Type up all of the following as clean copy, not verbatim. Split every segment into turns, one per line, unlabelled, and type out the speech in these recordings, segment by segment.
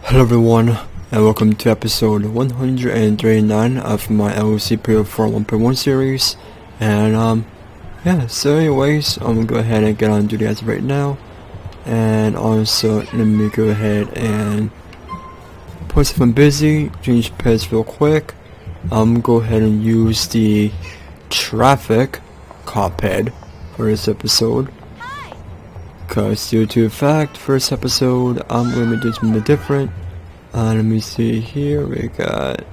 Hello everyone, and welcome to episode 139 of my LCPDFR 1.1 series. And so anyways, I'm gonna go ahead and get on duty as of right now. And also, let me go ahead and post if I'm busy, change pads real quick. I'm gonna go ahead and use the traffic CUMPUTE for this episode. Because due to the fact, first episode, I'm going to do something different. Let me see here, we got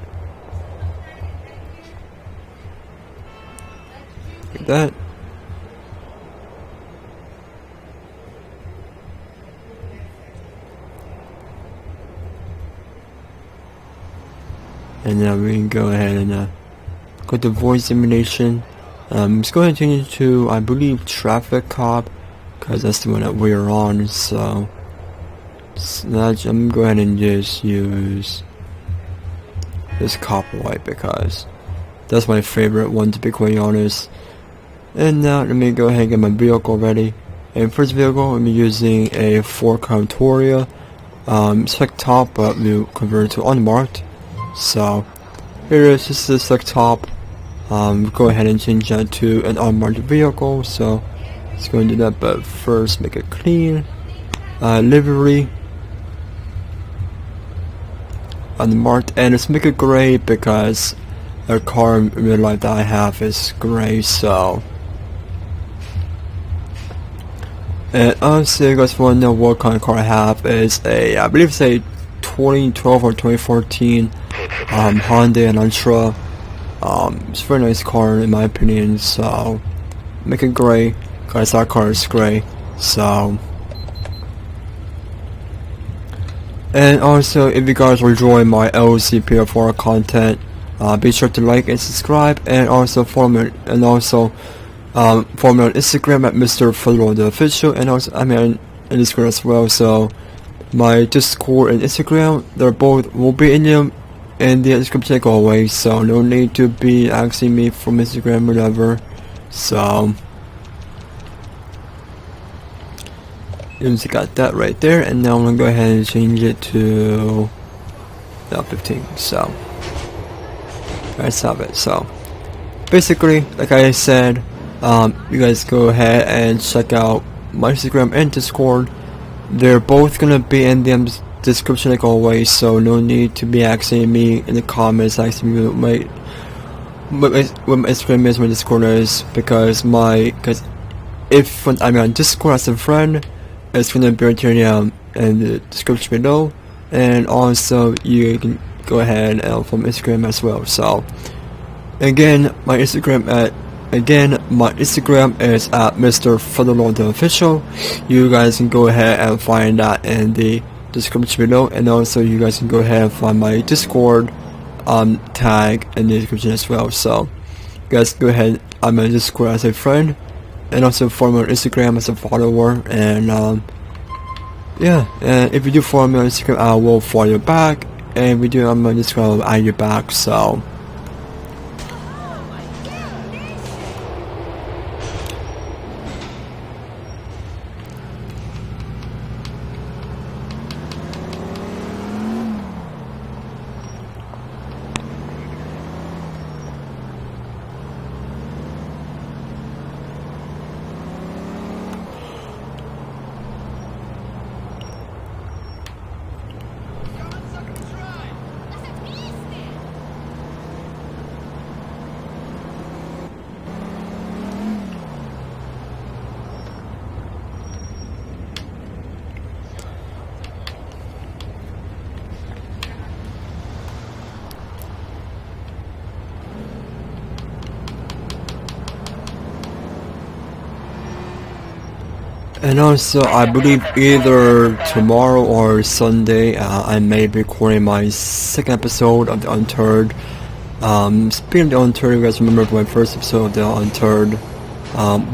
like that. And now we can go ahead and go to voice elimination. Let's go ahead and change it to, I believe, traffic cop, because that's the one that we're on. So I'm gonna go ahead and just use this cop white because that's my favorite one, to be quite honest. And now let me go ahead and get my vehicle ready. And first vehicle, I'm using a Ford Contoria. Select top, but we'll convert it to unmarked. So here it is. This is the select top. Go ahead and change that to an unmarked vehicle. So let's go and do that, but first make it clean. Livery unmarked, and let's make it gray because the car in real life that I have is gray. So, and also, you guys want to know what kind of car I have. Is a, I believe it's a 2012 or 2014 Hyundai Elantra. It's a very nice car in my opinion. So make it gray because that car is gray. So. And also, if you guys are enjoying my LCPDFR content, be sure to like and subscribe, and also follow me, and also follow me on Instagram at MrFederalLaw, and also I'm on Instagram as well. So my Discord and Instagram, they're both will be in the description like always. So no need to be asking me from Instagram or whatever. So. You got that right there, and now I'm gonna go ahead and change it to 15. So let's have it. So basically, like I said, you guys go ahead and check out my Instagram and Discord. They're both gonna be in the description like always. So no need to be asking me in the comments, asking me what my Instagram is, my Discord is, because if I'm on Discord as a friend, it's gonna be right here in the description below, and also you can go ahead and from Instagram as well. So again, my Instagram is at MrFederalLaw. You guys can go ahead and find that in the description below, and also you guys can go ahead and find my Discord tag in the description as well. So you guys go ahead, I'm on Discord as a friend, and also follow me on Instagram as a follower. And and if you do follow me on Instagram, I will follow you back, and if you do, I'm on Instagram, I'll add you back. So and also, I believe either tomorrow or Sunday, I may be recording my second episode of The Untethered. Speaking of The Untethered, you guys remember my first episode of The Untethered,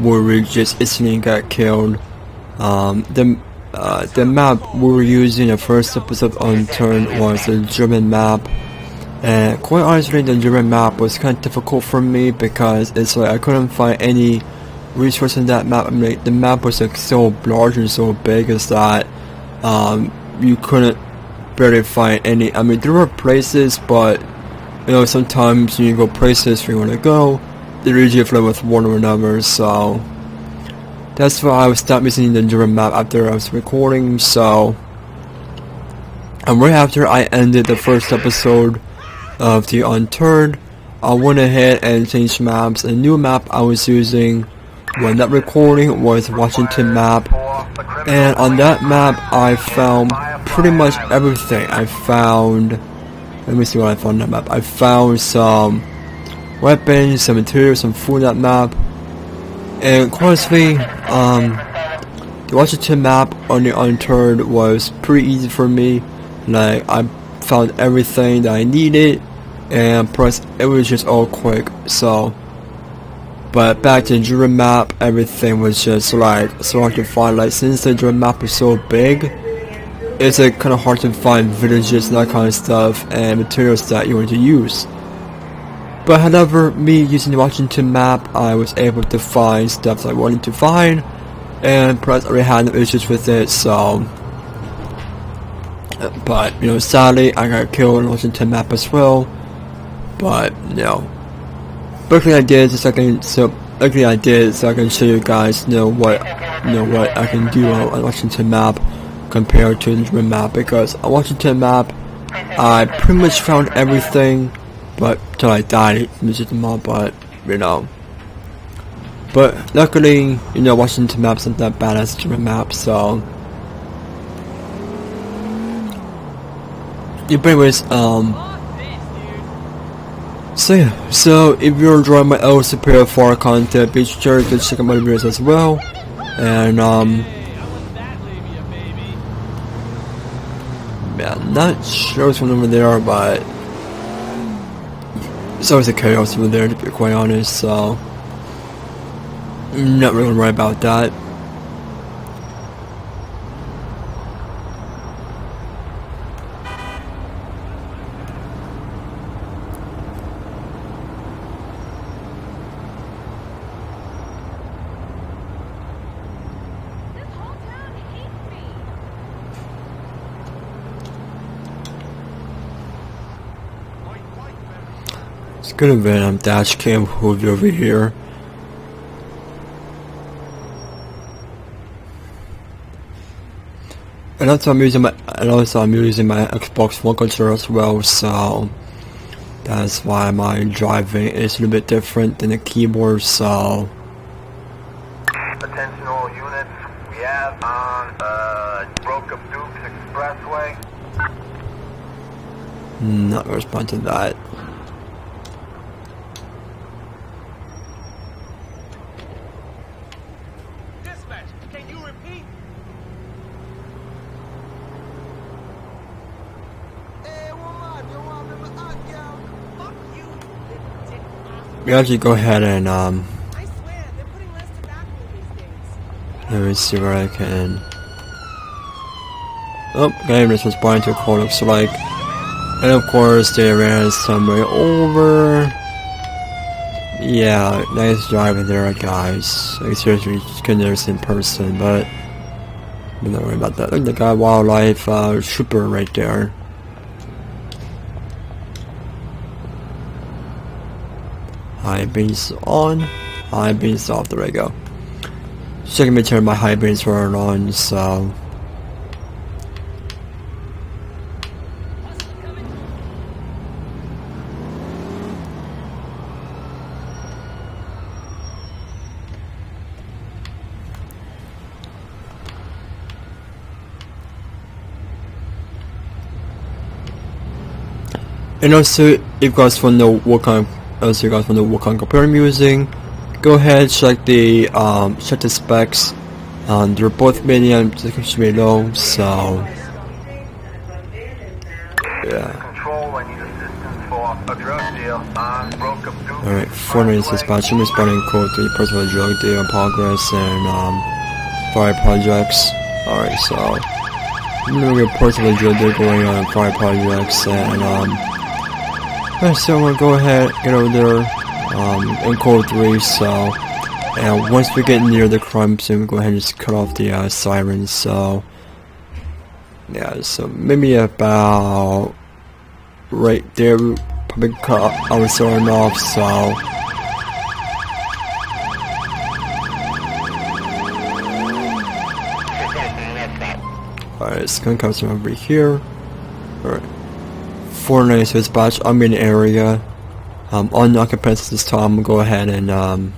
where we just instantly got killed. The map we were using in the first episode of Untethered was a German map. And quite honestly, the German map was kind of difficult for me because it's like I couldn't find any resource in that map. I mean, the map was like so large and so big is that you couldn't barely find any. I mean, there were places, but you know, sometimes when you go places where you want to go, they're usually filled with one or another. So that's why I was stopped using the Jura map after I was recording. So, and right after I ended the first episode of the Unturned, I went ahead and changed maps. A new map I was using when that recording was Washington map, and on that map I found pretty much everything. I found, let me see what I found on that map. I found some weapons, some materials, some food on that map, and honestly, the Washington map on the Unturned was pretty easy for me. Like, I found everything that I needed, and plus it was just all quick. So, but back to the Jura map, everything was just like so hard to find. Like, since the Jura map is so big, it's like kind of hard to find villages and that kind of stuff and materials that you want to use. But however, me using the Washington map, I was able to find stuff that I wanted to find, and plus I already had no issues with it. So, but you know, sadly I got killed on the Washington map as well. But you know, luckily I did so I can show you guys what I can do on the Washington map compared to the Jura map, because on Washington map I pretty much found everything, but till I died using the map. But you know, but luckily, you know, Washington map's not that bad as Jura map. So, yeah, but anyways, so yeah, so if you're enjoying my LCPDFR content, be sure to check out my videos as well. And yeah, I'm not sure what's going on over there, but it's always a chaos over there, to be quite honest. So I'm not really worried about that. It's gonna be dash cam movie over here. And also I'm using my Xbox One controller as well, so that's why my driving is a little bit different than the keyboard. So
attention all units, we have on Broke Up Dukes Expressway.
Not gonna respond to that.
Dispatch, can you repeat?
We actually go ahead and
I swear, they're putting less tobacco these days.
let me see where I can. Oh, game just responding to a call, looks like. And of course they ran somewhere over. Yeah, nice driving there, guys. Like, seriously, just couldn't never see in person, but I'm not worried about that. Look at the guy, wildlife trooper right there. High beams on, high beams off. There we go. Checking me turn my high beams were on, so. And also, if you guys want to know what kind of computer I'm using, go ahead check the specs. They're both medium, description below. So yeah.
Control, I need assistance for a drug deal on Broke Up Dukes.
Alright, 4 minutes dispatch. I'm responding code 3 personal drug deal in progress and fire projects. Alright, so I'm gonna report to the drug deal going on fire projects, and yeah, so I'm gonna go ahead, get over there in code 3. So, and once we get near the crime scene, we go ahead and just cut off the sirens. So Yeah, so maybe about right there, probably cut our siren off, so. Alright, it's gonna come from over here. Alright. 490 dispatch, I'm in the area. Unoccupied this time, I'm gonna go ahead and,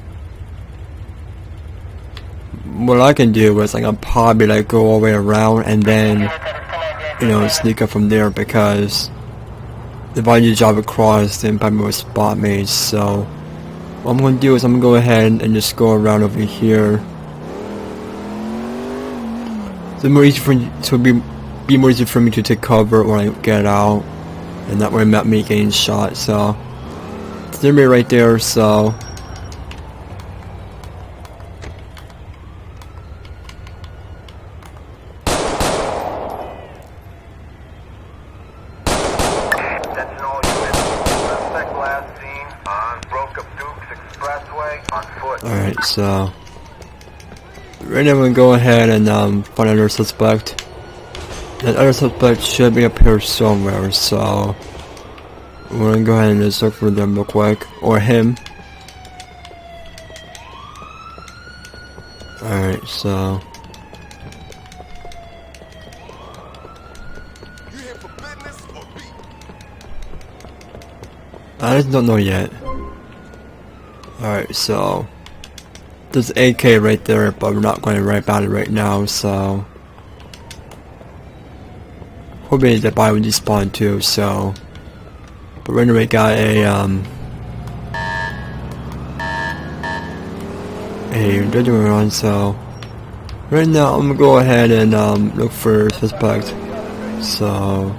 what I can do is I can probably like go all the way around and then, you know, sneak up from there, because if I just drive across, then probably will spot me. So what I'm gonna do is I'm gonna go ahead and just go around over here. So more easy for to be more easy for me to take cover when I get out, and that way not me getting shot. So it's enemy right there. So alright, so right now I'm gonna go ahead and find another suspect. That other suspect should be up here somewhere, so we're gonna go ahead and just look for them real quick, or him. Alright, so I just don't know yet. Alright, so there's AK right there, but we're not going to worry about it right now, so hoping that buy when you spawn too, so but right now we got a judgment on, so right now I'm gonna go ahead and look for suspect. So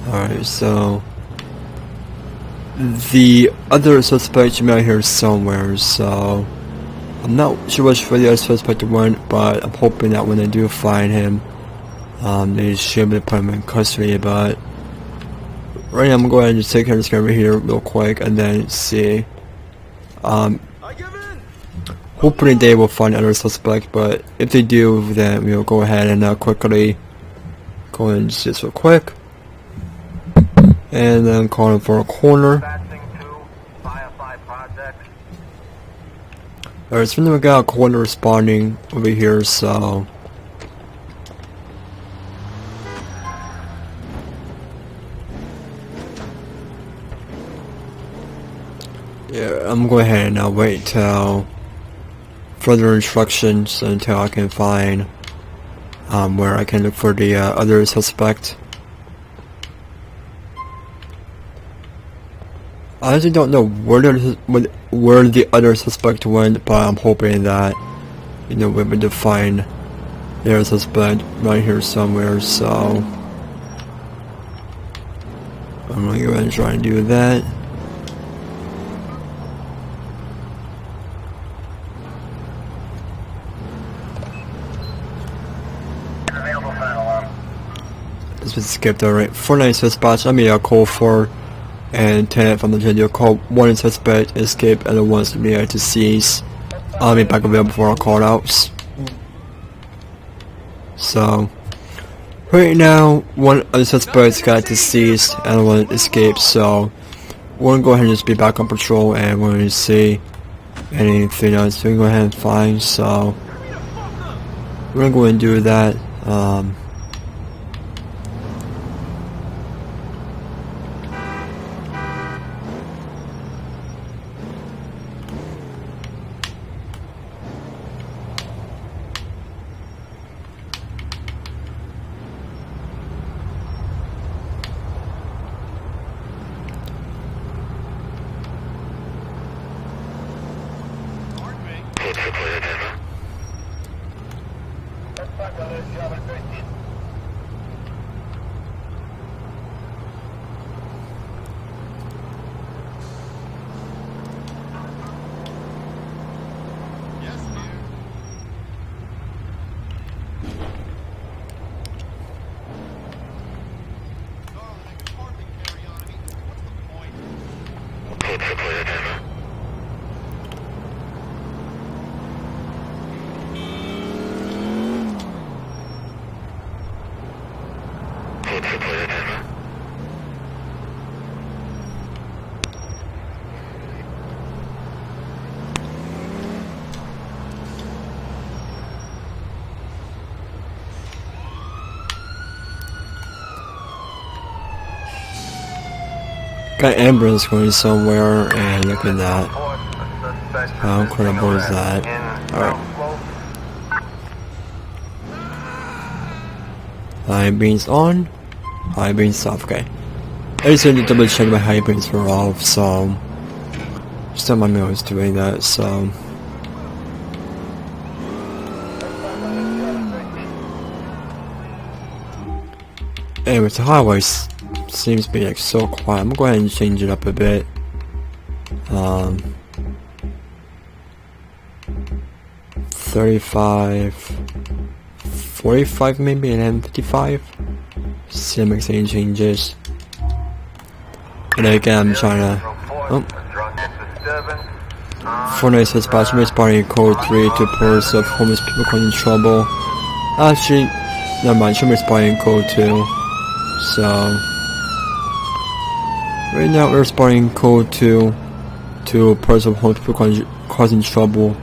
alright, so the other suspect should be out here somewhere, so I'm not sure which way the other suspect went, but I'm hoping that when I do find him, they should be able to put him in custody. But right now I'm going to go ahead and just take care of this guy right here real quick and then see. Hopefully they will find another suspect, but if they do, then we'll go ahead and quickly go and just this real quick. And then call him for a corner. Alright, so we got a corner responding over here, so yeah, I'm going ahead and I'll wait till further instructions until I can find where I can look for the other suspect. I honestly don't know where the other suspect went, but I'm hoping that, you know, we're able to find the other suspect right here somewhere, so I'm gonna go ahead and try and do that. This was skipped. Alright, 49 suspects. I mean, I'll call 4 and 10 from the video. Call 1 suspect, escape, and the ones to be able to seize. I'll be back available for our call outs. So right now, 1 of the suspects got deceased and 1 escaped. So we're gonna go ahead and just be back on patrol, and we're gonna see anything else we can go ahead and find. So we're gonna go ahead and do that. Got an ambulance going somewhere, and look at that. How incredible is that? Alright. High beams on, high beams off. Okay. I just had to double check my high beams were off, so just don't mind me I was doing that, so. Anyways, the highway seems to be like so quiet. I'm gonna go ahead and change it up a bit. 35, 45 maybe, and then 55. See if I make any changes. And again, I'm trying to. Oh. Fortnite says Batchman is buying code 3 to purse of homeless people causing trouble. Actually, never mind, Shimmer's buying code 2. So right now we're spawning code 2 to purse of homeless people causing trouble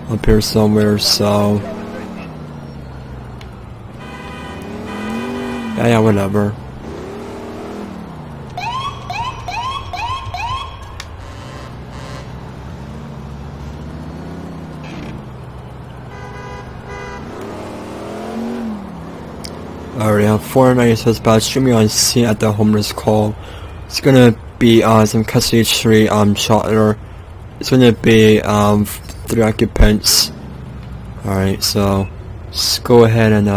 up here somewhere, so yeah, whatever. Alright, Fortnite says about streaming on scene at the homeless call. It's gonna be some custody tree charter. It's gonna be 3 occupants. Alright, so let's go ahead and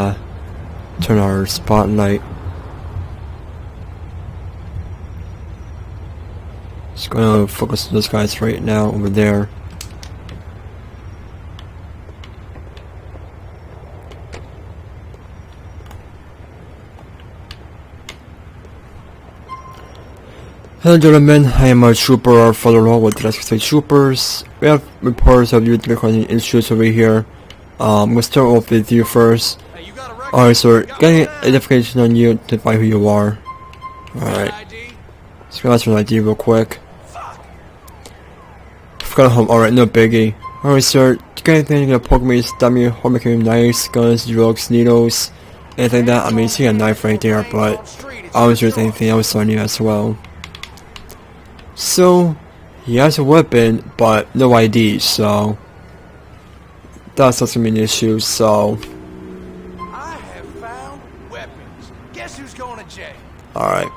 turn our spotlight. Just gonna focus on those guys right now over there. Hello gentlemen, I am a trooper MrFederalLaw with the State Troopers. We have reports of you causing issues over here. We'll start off with you first. Alright sir, getting identification on you to find who you are. Alright. Let's go ask your ID real quick. Forgot home, alright, no biggie. Alright sir, do you got anything you gonna poke me, stab me, or make me knives, guns, drugs, needles, anything like that? I mean, you see a knife right there, but I was just anything else on you as well. So, he has a weapon, but no ID, so that's not gonna be an issue, so.
I have found weapons. Guess who's going to jail?
Alright.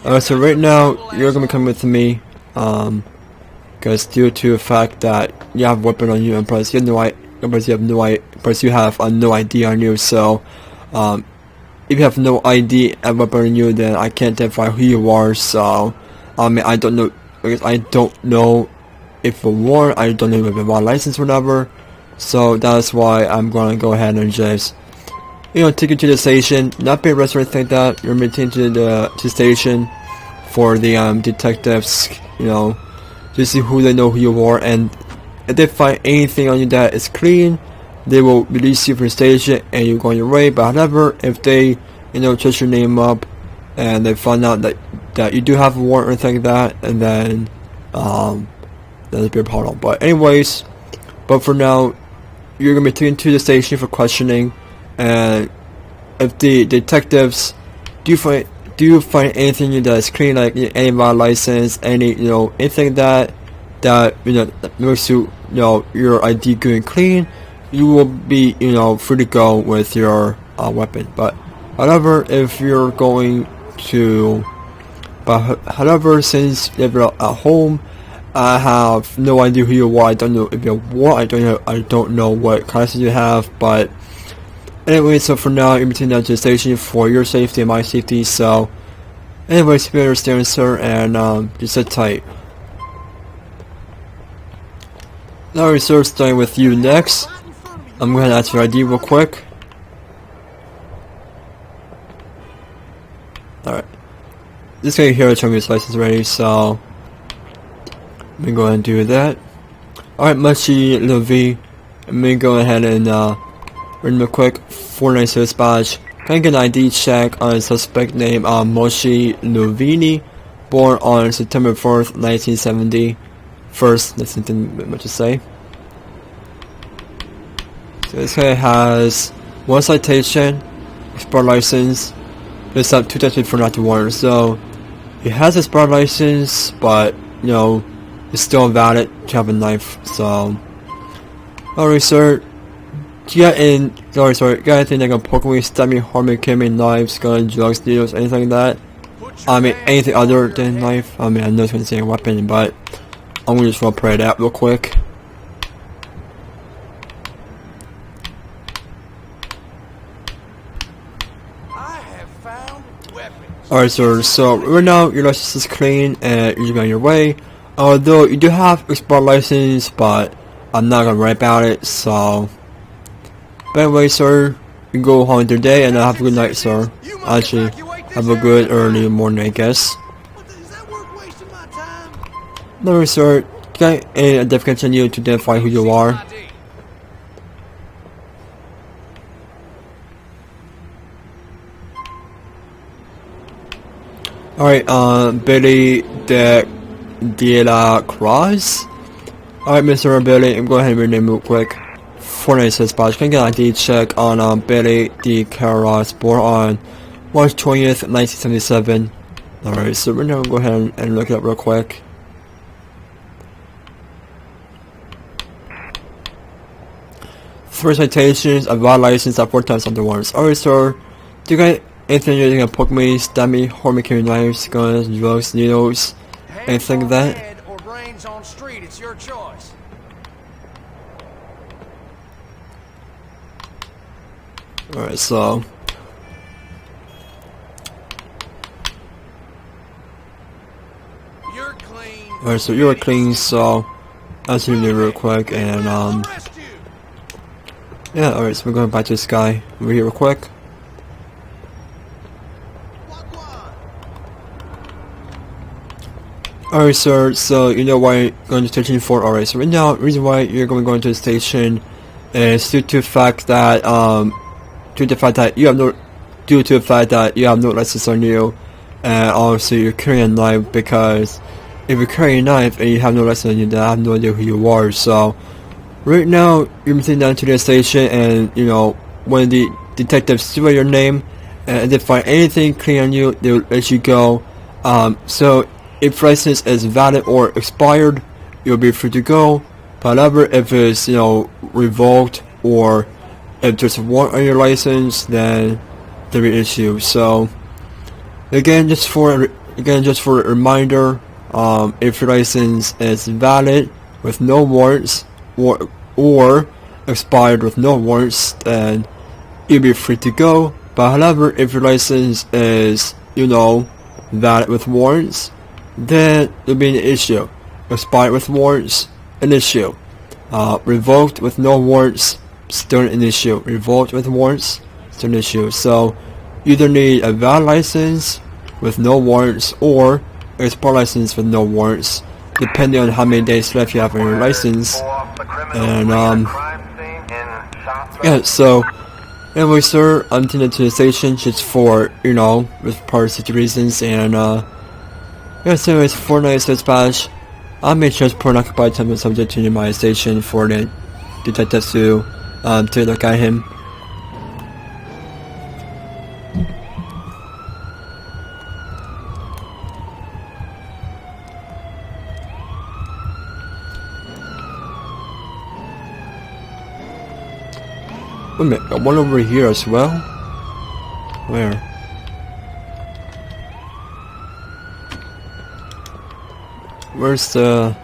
Oh,
So right now, you're gonna come with me, because due to the fact that you have a weapon on you, and plus you have no ID on you, so, if you have no ID and weapon on you, then I can't identify who you are, so. I mean, I don't know, because I don't know if a warrant, I don't know if a warrant license or whatever, so that's why I'm gonna go ahead and just, take you to the station, not be arrested or anything like that. You're maintained to the station for the detectives, to see who they know who you are, and if they find anything on you that is clean, they will release you from the station and you go on your way. But however, if they, touch your name up and they find out that you do have a warrant or anything like that, and then that'll be a problem. But anyways, for now, you're gonna be taken to the station for questioning, and if the detectives do you find anything that is clean, like any license, any anything that makes your ID good and clean, you will be free to go with your weapon. But however, if you're going to however, since you're at home, I have no idea who you are. I don't know if you're what. I don't know what classes you have. But anyway, so for now, you're taken down to the station for your safety and my safety. So, anyways, if you understand, sir, and just sit tight. Alright, sir, starting with you next. I'm going to ask your ID real quick. Alright. This guy here showing me his license already, so let me go ahead and do that. Alright, Mushy Levy. Let me go ahead and read him a quick 496 badge. Can I get an ID check on a suspect named Moshi Luvini, born on September 4th, 1970. First, that's nothing much to say. So this guy has 1 citation, export license. There's up 2 times for not to warrant. So he has a expired license, but you know, it's still valid to have a knife. So, alright, sir. Do you got in? Sorry. You got anything that can poke me, stab me, harm me, kill me, knives, guns, drugs, needles, anything like that? I mean, anything other than knife. I mean, I know it's gonna say a weapon, but I'm gonna just pray that real quick. Alright, sir, so right now your license is clean and you're on your way. Although you do have expired license, but I'm not gonna write about it, so. But anyway, sir, you can go home today and have a good night, sir. Actually, have a good early morning, I guess. No, sir, okay, and if continue to identify who you are. Alright, Billy de la Croix. Alright, Mr. Billy, I'm going ahead and read your name real quick. Fortnite says, "Can I get an ID check on Billy de Croix, born on March 20th, 1977. Alright, so we're now going to go ahead and look it up real quick. Three citations, a valid license at 4 times under warrants. Alright, sir, do you got anything you're gonna poke me, stab me, harm me, carry knives, guns, drugs, needles, anything like that?
Or brains on street, it's your choice.
Alright, so
You're clean.
alright, so you're clean, so I'll see you real quick, and yeah, alright, so we're going back to this guy over here real quick. Alright, sir, so you know why you're going to station 4. Alright, so right now, the reason why you're going to go into the station is due to the fact that you have no license on you, and also you're carrying a knife, because if you're carrying a knife and you have no license on you, then I have no idea who you are. So right now you're sitting down to the station, and you know, when the detectives see your name and they find anything clean on you, they'll let you go. So if license is valid or expired, you'll be free to go. However, if it's, you know, revoked, or if there's a warrant on your license, then there'll be an issue. So again, just for a reminder, if your license is valid with no warrants, or expired with no warrants, then you'll be free to go. But however, if your license is, you know, valid with warrants, then there'll be an issue. Expired with warrants, an issue. Revoked with no warrants, still an issue. Revoked with warrants, still an issue. So you either need a valid license with no warrants, or an expired license with no warrants, depending on how many days left you have on your license. And yeah, so anyway, sir, I'm taking to the station just for, you know, with privacy reasons, and yeah, so anyways, Fortnite dispatch. I made sure to put an occupied time and subject to my station for the detectives to look at him. Wait a minute, got one over here as well? Where? Where's the...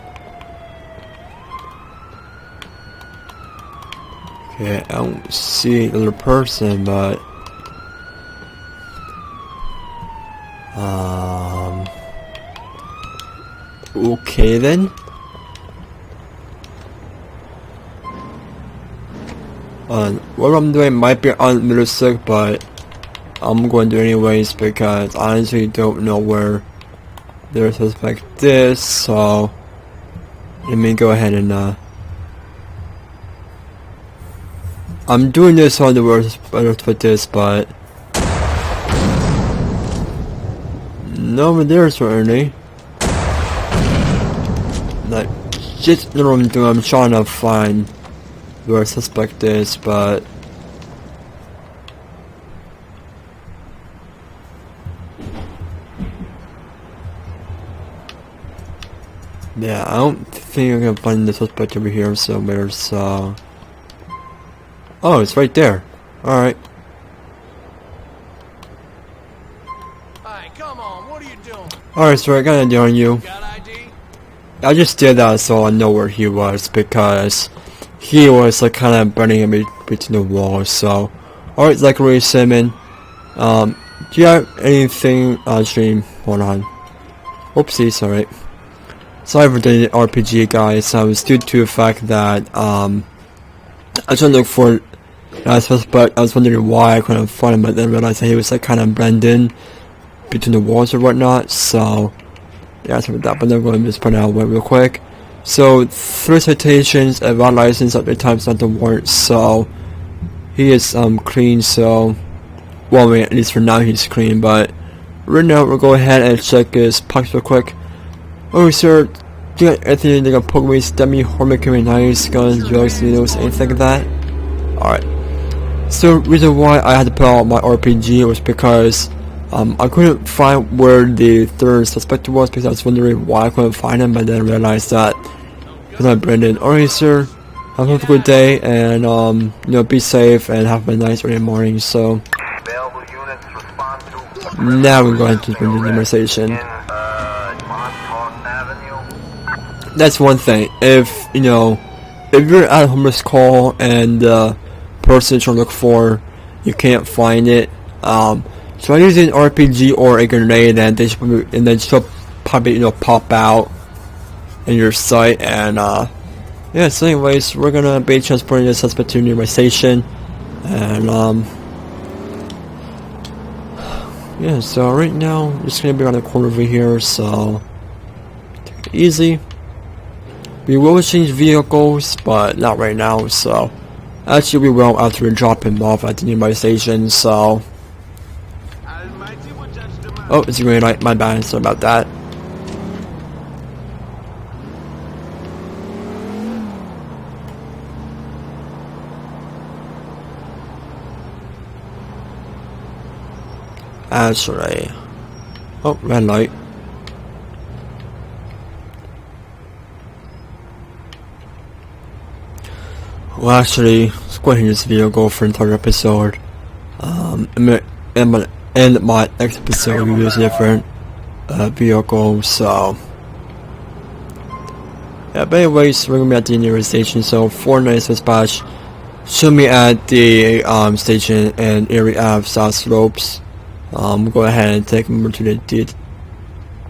Okay, I don't see the other person, but... Okay then. What I'm doing might be unrealistic, but I'm going to do it anyways, because I honestly don't know where their suspect is, so let me go ahead and I'm doing this on the worst with this, but no, but there's certainly like just what I'm doing. I'm trying to find where a suspect is, but Yeah, I don't think I can find the suspect over here, so there's, oh, it's right there. Alright.
Hey, come on, what are you doing?
Alright, so I got an idea on you.
Got ID?
I just did that so I know where he was, because he was like kind of burning in between the walls, so. Alright, Zachary Simon. Do you have anything on stream? Hold on. Oopsies, alright. Sorry for the RPG, guys. It was due to the fact that, I was trying to look for that suspect. I was wondering why I couldn't find him, but then realized that he was like kind of blended in between the walls or whatnot, so. Yeah, something like that, but I'm going to just put it out real quick. So, 3 citations, a valid license at the time, not the warrant, so. He is, clean, so. Well, I mean, at least for now he's clean, but. Right now, we'll go ahead and check his pockets real quick. Oh, sir, do you got anything that can poke me, stab me, or make me nice, guns, drugs, needles, anything like that? Alright. So, reason why I had to put out my RPG was because I couldn't find where the third suspect was, because I was wondering why I couldn't find him, but then I realized that because I Brendan. Alright, sir, have a good day, and you know, be safe and have a nice early morning. So
Available units respond to
now we're going to the conversation.
Montauk Avenue.
That's one thing. If you know, if you're at a homeless call and the person you're trying to look for, you can't find it. So I use an RPG or a grenade, and they should probably, and then she'll probably, you know, pop out in your sight. And yeah. So anyways, we're gonna be transporting the suspect to nearby station, and yeah. So right now it's gonna be around the corner over here. So take it easy. We will change vehicles, but not right now. So actually, we will after we drop him off at the nearby station. So. Oh, it's a green light, my bad, sorry about that. Actually, oh, red light. Well, actually, let's go ahead and use this vehicle for an entire episode. And my next episode we use a different vehicle, so yeah. But anyways, we're gonna be at the nearest station, so 490 dispatch should be at the station in Erie Ave South Slopes. Go ahead and take them to the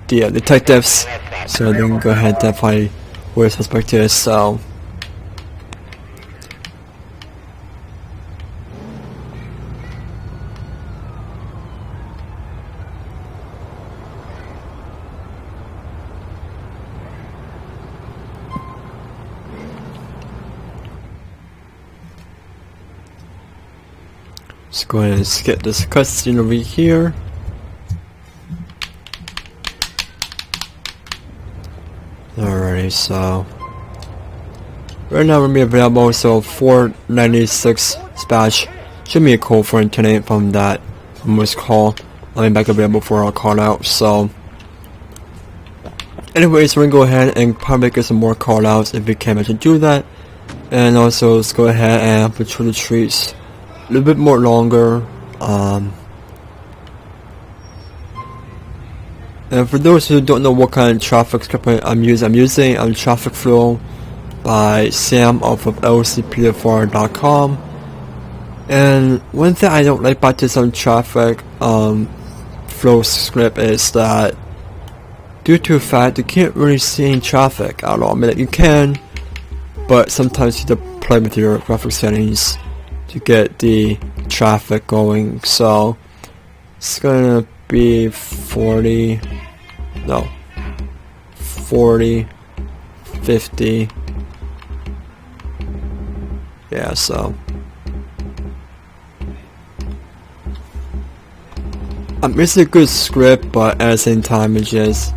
detectives, so they can go ahead and identify where the suspect is. So. Let's go ahead and skip this cutscene over here. Alrighty, so right now we're gonna be available, so 496 dispatch should be a call for an tenant from that almost call. I'll be back available for our call out. So anyways, we're gonna go ahead and probably get some more call outs if we can manage to do that. And also let's go ahead and patrol the streets a little bit more longer. And for those who don't know what kind of traffic script I'm using Traffic Flow by Sam off of LCPDFR.com. And one thing I don't like about this traffic flow script is that due to the fact you can't really see any traffic at all. I mean, you can, but sometimes you have to play with your graphic settings to get the traffic going. So it's gonna be 40, 50. Yeah, so it's a good script, but at the same time it just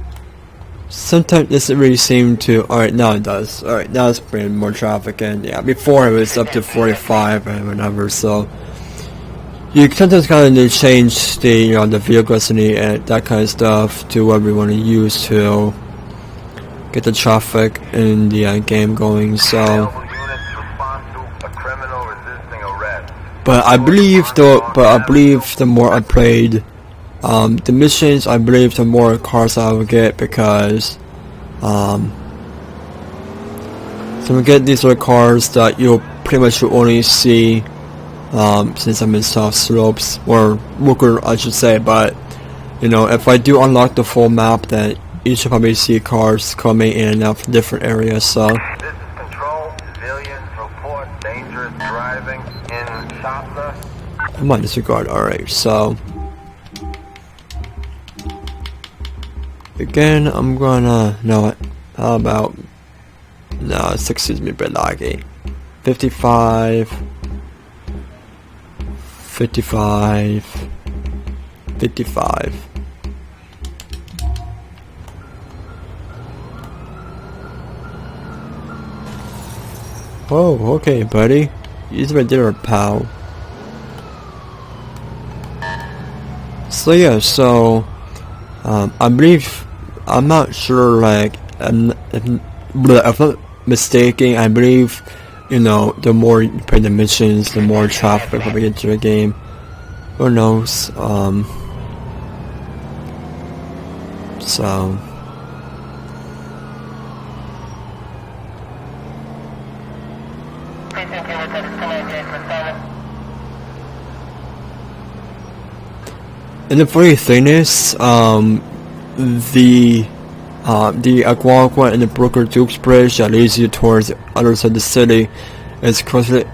sometimes it doesn't really seem to. Alright, now it does. Alright, now it's bringing more traffic in. Yeah, before it was up to 45 and whatever, so you sometimes kind of need to change the, the vehicle density and that kind of stuff to what we want to use to get the traffic in the game going. So,
Available units respond to a criminal resisting arrest.
but I believe the more I played the missions, I believe the more cars I will get, because so we get these are cars that you'll pretty much only see since I'm in soft slopes, or Walker I should say. But you know, if I do unlock the full map, then you should probably see cars coming in and out from different areas. So
This is Control. Civilians report dangerous driving in Shasta.
I might disregard. Alright, so again, I'm gonna know it. How about no, 6 is me a bit laggy. 55 55 55. Oh, okay, buddy. Use my dinner, pal. So yeah, so I believe, I'm not sure, like, if I'm not mistaken, I believe, you know, the more you play the missions, the more traffic will be into the game. Who knows? So and the funny thing is, the Agua and the Brooker Dukes Bridge that leads you towards the other side of the city is closer to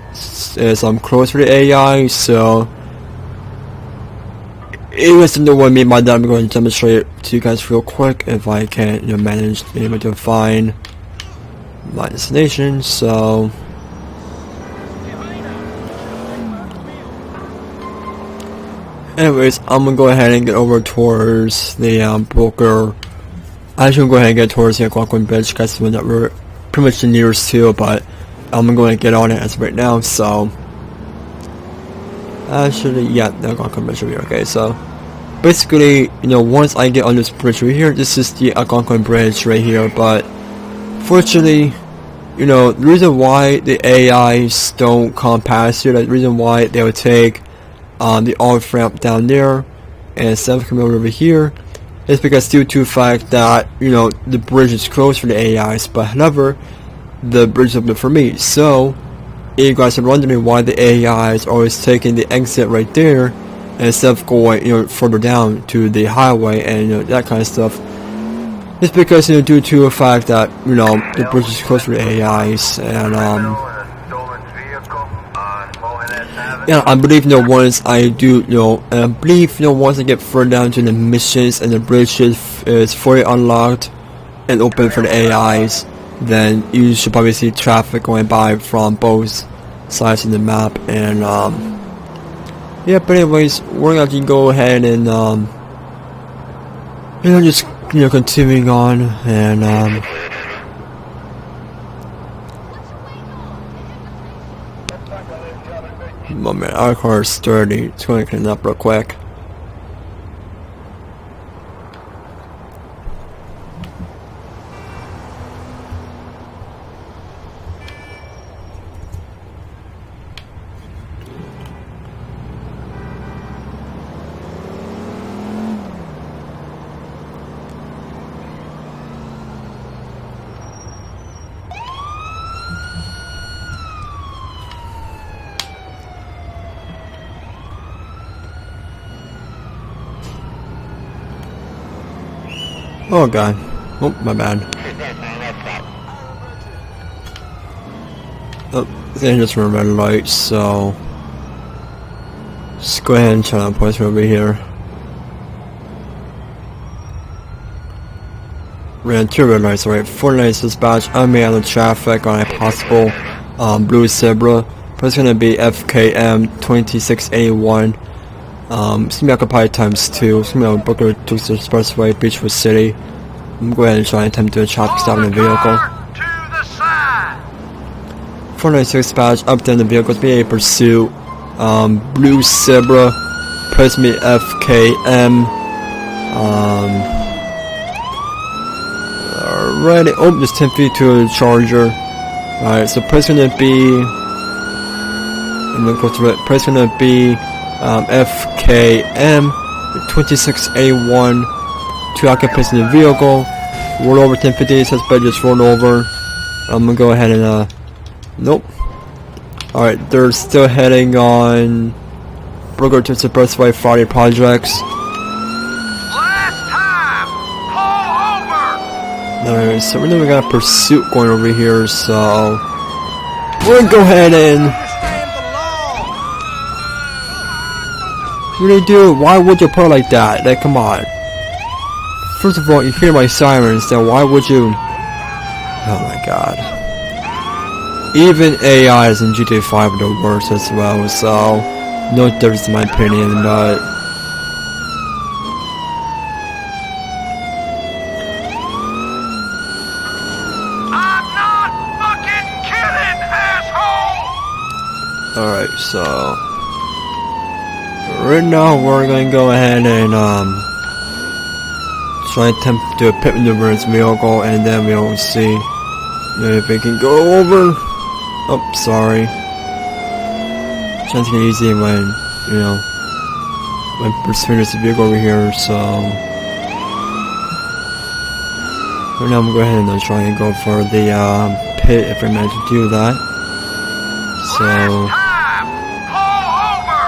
the AI, so it was something with me. My dad, I'm going to demonstrate it to you guys real quick if I can, you know, manage to be able to find my destination. So anyways, I'm gonna go ahead and get over towards the Broker. I should go ahead and get towards the Algonquin Bridge, because that's the one that we're pretty much the nearest to, but I'm going to get on it as of right now. So actually, yeah, the Algonquin Bridge will be okay. So basically, you know, once I get on this bridge right here, this is the Algonquin Bridge right here. But fortunately, you know, the reason why the AIs don't come past here, the reason why they would take the off ramp down there and instead of coming over here, is because due to the fact that, you know, the bridge is closed for the AIs, but however, the bridge is open for me. So if you guys are wondering why the AI is always taking the exit right there instead of going, you know, further down to the highway and, you know, that kind of stuff, it's because, you know, due to the fact that, you know, the bridge is closed for the AIs. And yeah, I believe, you know, once I do, you know, and I believe, you know, once I get further down to the missions and the bridge is fully unlocked and open for the AIs, then you should probably see traffic going by from both sides of the map. And yeah, but anyways, we're going to go ahead and you know, just, you know, continuing on. And oh man, our car is sturdy. It's going to clean up real quick. Oh god. Oh, my bad. Oh, they just run red light, so just go ahead and try to point over here. Ran 2 red lights, alright. 4 lights dispatch. I may out of traffic on a possible blue Zebra, but it's gonna be FKM 2681. It's gonna be occupied ×2. It's gonna be on Booker Dukes Expressway, Beechwood City. I'm gonna go ahead and try and attempt to do a traffic stop in the vehicle. 496 dispatch, up down the vehicle. It's be a pursuit. Blue Zebra. Press me FKM. Alrighty, oh, there's 10 feet to the charger. Alright, so price gonna be, I'm gonna go through it, price gonna be FKM 26A1, 2 occupants in the vehicle, roll over 1050, suspect just rolled over. I'm gonna go ahead and, nope. Alright, they're still heading on Burger to Expressway Friday projects.
Last time! Pull over!
Alright, so we got a pursuit going over here, so we're gonna go ahead and
Understand the law!
what do you do? Why would you put it like that? Like, come on. First of all, you hear my sirens, then why would you? Oh my god. Even AIs in GTA 5 are the worst as well, so no difference in my opinion, but
I'm not fucking kidding, asshole!
alright, so right now we're gonna go ahead and try and attempt to do a pit maneuver in this vehicle, and then we'll see if we can go over. Oh, sorry. Trying to get easy when, you know, when pursuing this vehicle over here, so right now I'm gonna go ahead and try and go for the pit if I manage to do that. So
Time! Pull over!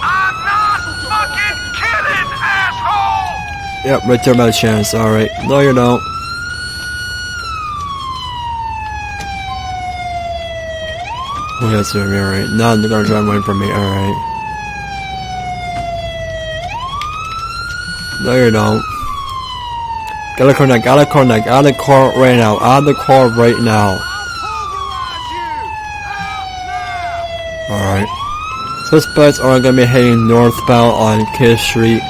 I'm not fucking kidding, asshole!
yep, right there by the chance. Alright. No you don't. Oh yeah, it's over here, alright. Now they're gonna drive away from me, alright. No you don't. Get a car now, get a car now, get out of the car right now, out of the car right now.
I'll pulverize you! Out now!
Alright. Suspects are gonna be heading northbound on Kiss Street.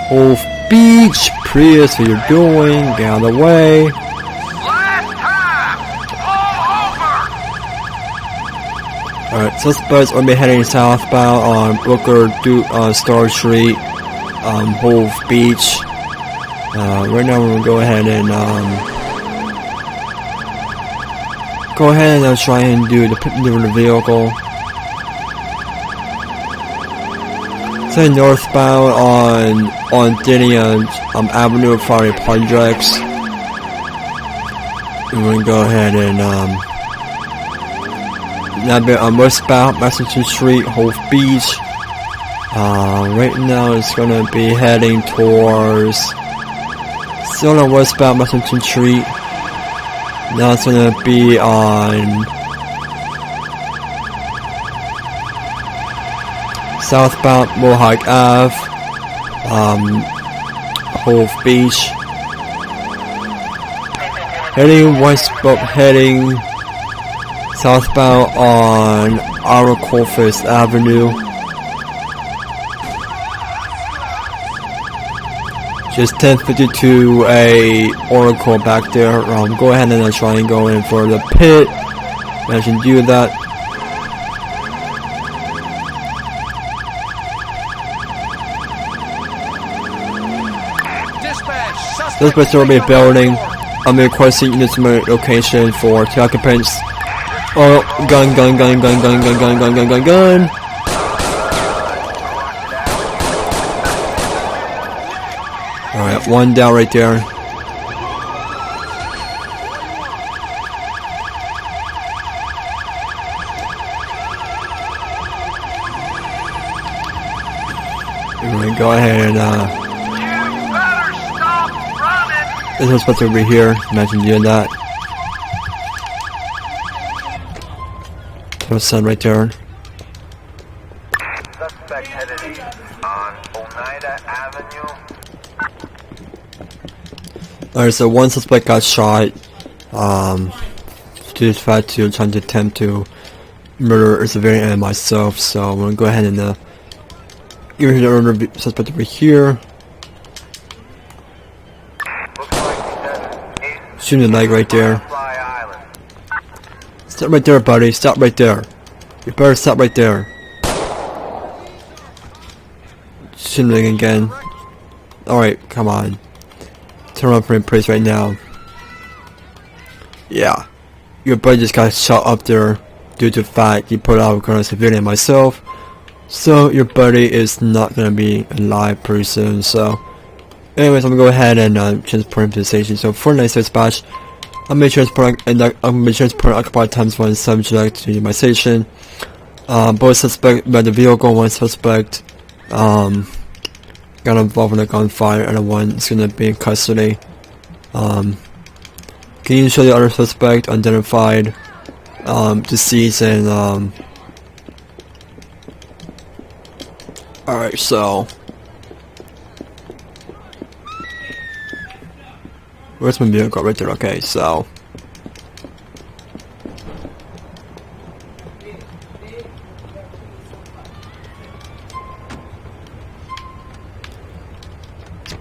Hove Beach, Prius, what you're doing, get out of the way.
Last time! Pull over!
Alright, suspects are gonna be heading southbound on Booker Star Street, Hove Beach. Right now we're gonna go ahead and try and do the pit maneuver in the vehicle. Say northbound on Dinian Avenue of Friday projects. We're gonna go ahead and now be on westbound Massachusetts Street, Hove Beach. Right now it's gonna be heading towards still on westbound Massachusetts Street. Now it's gonna be on southbound Mohawk Ave, Hove Beach. Heading southbound on Oracle Fifth Avenue. Just 1052 a Oracle back there. Go ahead and try and go in for the pit. Imagine do that.
Dispatch!
Suspects will be building. I'm requesting units to my location for 2 occupants. Oh, gun. Alright, one down right there. We're gonna go ahead and
You better stop running!
this was supposed to be here. Imagine doing that. There's sun right there.
Suspect headed east on Oneida Avenue.
Alright, so one suspect got shot. Due to the fact to trying to attempt to murder a civilian and myself. So I'm gonna go ahead and give the other suspect over here.
Looks like he's headed east.
Shooting the leg right there.
Fly Island.
Stop right there, buddy. Stop right there. You better stop right there. continuing again. Alright, come on. Turn on frame praise right now. Yeah. Your buddy just got shot up there due to the fact he put out a civilian myself. So your buddy is not gonna be alive pretty soon. So anyways, I'm gonna go ahead and transport him to the station. So for nice dispatch, I'm gonna transport occupied times 1 subject to my station. Both suspect by the vehicle, 1 suspect got involved in a gunfire, and 1 is gonna be in custody. Can you show the other suspect unidentified, deceased, and alright, so where's my vehicle? Right there. Okay, so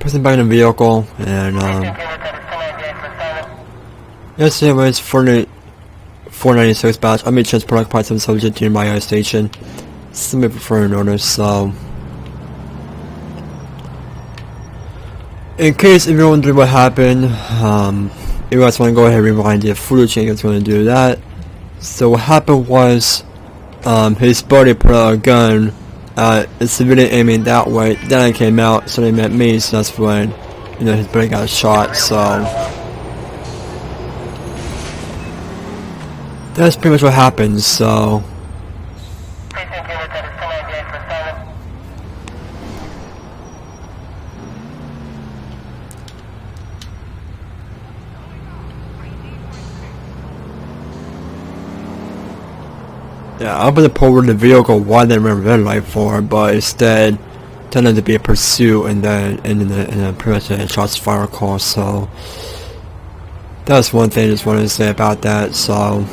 person back in the vehicle, and yes, anyways, 496 batch. I made transport occupied some subject to my station. Somebody prefer notice, so in case if you're wondering what happened, if you guys want to go ahead and rewind the footage, you guys want to do that. So what happened was, his buddy put out a gun at a civilian aiming that way. Then I came out, so they met me, so that's when, you know, his buddy got shot. So that's pretty much what happened. So yeah, I was pull over the vehicle why they ran red light for, but instead turned out to be a pursuit, and then pretty much a shots fire call. So that's one thing I just wanted to say about that. So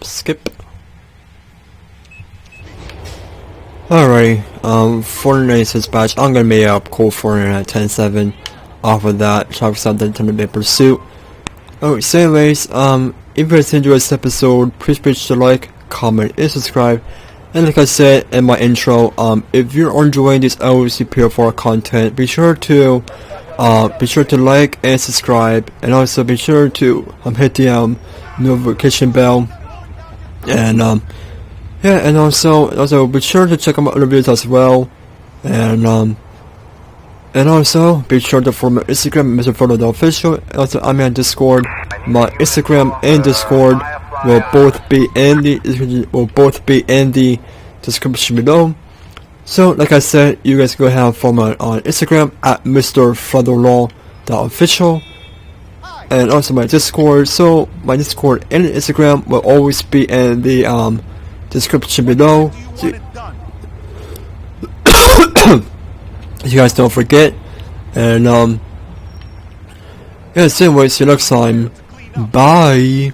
skip. Alrighty, 496 batch. I'm gonna make up call for it at 10-7 off of that. Traffic stop that turned to be a pursuit. Oh, so anyways, if you guys enjoyed this episode, please be sure to like, comment, and subscribe. And like I said in my intro, if you're enjoying this LCPDFR content, be sure to like and subscribe, and also be sure to hit the notification bell, and yeah, and also be sure to check out my other videos as well, and also be sure to follow my Instagram, MrFederalLaw. And also I'm on Discord. My Instagram and Discord will both be in the description below. So like I said, you guys go ahead and follow me on Instagram at MrFederalLaw.official, and also my Discord. So my Discord and Instagram will always be in the description below. So you guys don't forget. And yeah, so anyways, see you next time. Bye.